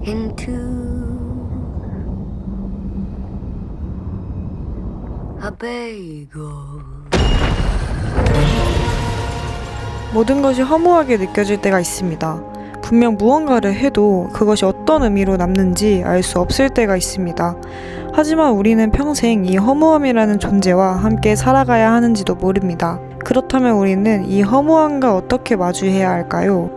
into a bagel. 모든 것이 허무하게 느껴질 때가 있습니다. 분명 무언가를 해도 그것이 어떤 의미로 남는지 알 수 없을 때가 있습니다. 하지만 우리는 평생 이 허무함이라는 존재와 함께 살아가야 하는지도 모릅니다. 그렇다면 우리는 이 허무함과 어떻게 마주해야 할까요?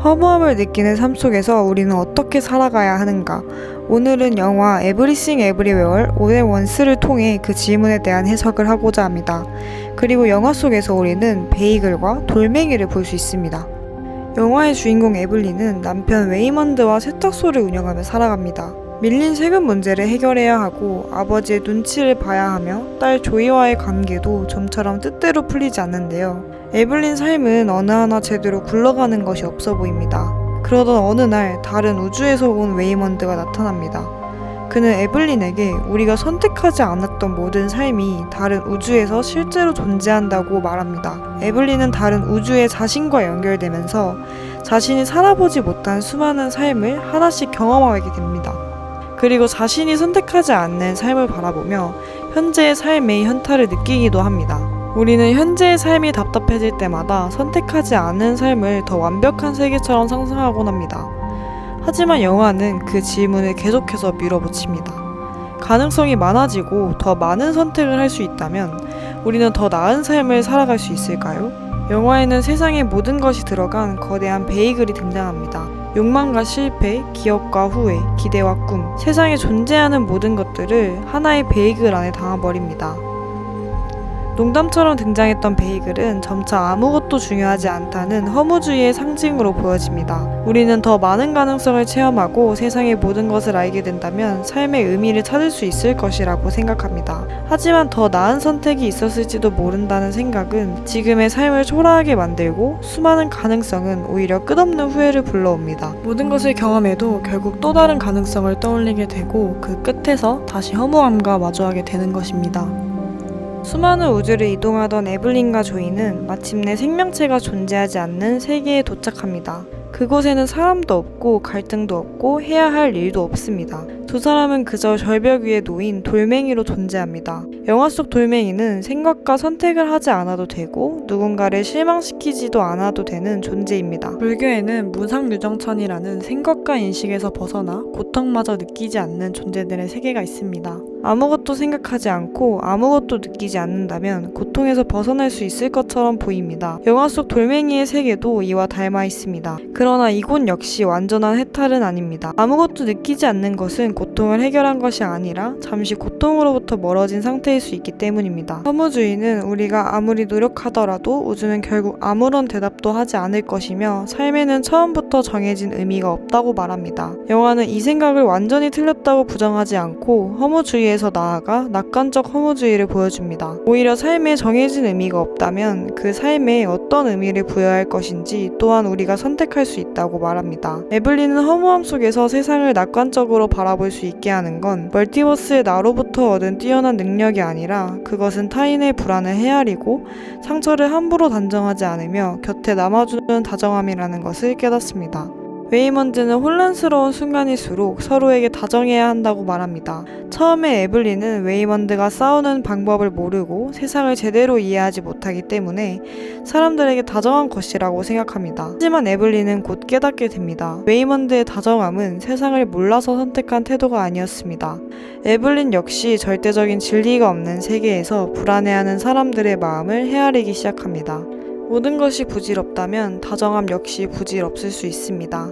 허무함을 느끼는 삶 속에서 우리는 어떻게 살아가야 하는가? 오늘은 영화 Everything Everywhere All at Once를 통해 그 질문에 대한 해석을 하고자 합니다. 그리고 영화 속에서 우리는 베이글과 돌멩이를 볼 수 있습니다. 영화의 주인공 에블린은 남편 웨이먼드와 세탁소를 운영하며 살아갑니다. 밀린 세금 문제를 해결해야 하고 아버지의 눈치를 봐야 하며 딸 조이와의 관계도 좀처럼 뜻대로 풀리지 않는데요. 에블린 삶은 어느 하나 제대로 굴러가는 것이 없어 보입니다. 그러던 어느 날 다른 우주에서 온 웨이먼드가 나타납니다. 그는 에블린에게 우리가 선택하지 않았던 모든 삶이 다른 우주에서 실제로 존재한다고 말합니다. 에블린은 다른 우주의 자신과 연결되면서 자신이 살아보지 못한 수많은 삶을 하나씩 경험하게 됩니다. 그리고 자신이 선택하지 않는 삶을 바라보며 현재의 삶의 현타를 느끼기도 합니다. 우리는 현재의 삶이 답답해질 때마다 선택하지 않은 삶을 더 완벽한 세계처럼 상상하곤 합니다. 하지만 영화는 그 질문을 계속해서 밀어붙입니다. 가능성이 많아지고 더 많은 선택을 할 수 있다면 우리는 더 나은 삶을 살아갈 수 있을까요? 영화에는 세상의 모든 것이 들어간 거대한 베이글이 등장합니다. 욕망과 실패, 기억과 후회, 기대와 꿈, 세상에 존재하는 모든 것들을 하나의 베이글 안에 담아버립니다. 농담처럼 등장했던 베이글은 점차 아무것도 중요하지 않다는 허무주의의 상징으로 보여집니다. 우리는 더 많은 가능성을 체험하고 세상의 모든 것을 알게 된다면 삶의 의미를 찾을 수 있을 것이라고 생각합니다. 하지만 더 나은 선택이 있었을지도 모른다는 생각은 지금의 삶을 초라하게 만들고 수많은 가능성은 오히려 끝없는 후회를 불러옵니다. 모든 것을 경험해도 결국 또 다른 가능성을 떠올리게 되고 그 끝에서 다시 허무함과 마주하게 되는 것입니다. 수많은 우주를 이동하던 에블린과 조이는 마침내 생명체가 존재하지 않는 세계에 도착합니다. 그곳에는 사람도 없고 갈등도 없고 해야 할 일도 없습니다. 두 사람은 그저 절벽 위에 놓인 돌멩이로 존재합니다. 영화 속 돌멩이는 생각과 선택을 하지 않아도 되고 누군가를 실망시키지도 않아도 되는 존재입니다. 불교에는 무상유정천이라는 생각과 인식에서 벗어나 고통마저 느끼지 않는 존재들의 세계가 있습니다. 아무것도 생각하지 않고 아무것도 느끼지 않는다면 고통에서 벗어날 수 있을 것처럼 보입니다. 영화 속 돌멩이의 세계도 이와 닮아 있습니다. 그러나 이곳 역시 완전한 해탈은 아닙니다. 아무것도 느끼지 않는 것은 고통을 해결한 것이 아니라 잠시 고통으로부터 멀어진 상태일 수 있기 때문입니다. 허무주의는 우리가 아무리 노력하더라도 우주는 결국 아무런 대답도 하지 않을 것이며 삶에는 처음부터 정해진 의미가 없다고 말합니다. 영화는 이 생각을 완전히 틀렸다고 부정하지 않고 허무주의에서 나아가 낙관적 허무주의를 보여줍니다. 오히려 삶에 정해진 의미가 없다면 그 삶에 어떤 의미를 부여할 것인지 또한 우리가 선택할 수 있다고 말합니다. 에블린은 허무함 속에서 세상을 낙관적으로 바라볼 수 있게 하는 건 멀티버스의 나로부터 얻은 뛰어난 능력이 아니라 그것은 타인의 불안을 헤아리고 상처를 함부로 단정하지 않으며 곁에 남아주는 다정함이라는 것을 깨닫습니다. 웨이먼드는 혼란스러운 순간일수록 서로에게 다정해야 한다고 말합니다. 처음에 에블린은 웨이먼드가 싸우는 방법을 모르고 세상을 제대로 이해하지 못하기 때문에 사람들에게 다정한 것이라고 생각합니다. 하지만 에블린은 곧 깨닫게 됩니다. 웨이먼드의 다정함은 세상을 몰라서 선택한 태도가 아니었습니다. 에블린 역시 절대적인 진리가 없는 세계에서 불안해하는 사람들의 마음을 헤아리기 시작합니다. 모든 것이 부질없다면 다정함 역시 부질없을 수 있습니다.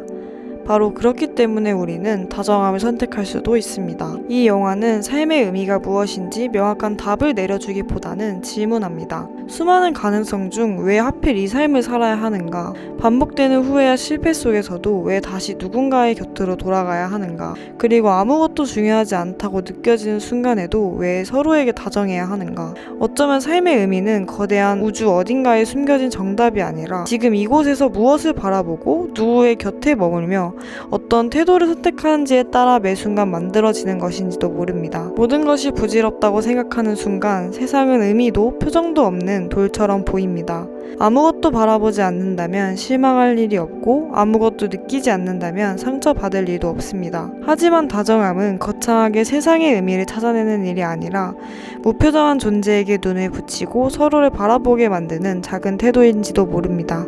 바로 그렇기 때문에 우리는 다정함을 선택할 수도 있습니다. 이 영화는 삶의 의미가 무엇인지 명확한 답을 내려주기보다는 질문합니다. 수많은 가능성 중 왜 하필 이 삶을 살아야 하는가? 반복되는 후회와 실패 속에서도 왜 다시 누군가의 곁으로 돌아가야 하는가? 그리고 아무것도 중요하지 않다고 느껴지는 순간에도 왜 서로에게 다정해야 하는가? 어쩌면 삶의 의미는 거대한 우주 어딘가에 숨겨진 정답이 아니라 지금 이곳에서 무엇을 바라보고 누구의 곁에 머물며 어떤 태도를 선택하는지에 따라 매 순간 만들어지는 것인지도 모릅니다. 모든 것이 부질없다고 생각하는 순간 세상은 의미도 표정도 없는 돌처럼 보입니다. 아무것도 바라보지 않는다면 실망할 일이 없고 아무것도 느끼지 않는다면 상처받을 일도 없습니다. 하지만 다정함은 거창하게 세상의 의미를 찾아내는 일이 아니라 무표정한 존재에게 눈을 붙이고 서로를 바라보게 만드는 작은 태도인지도 모릅니다.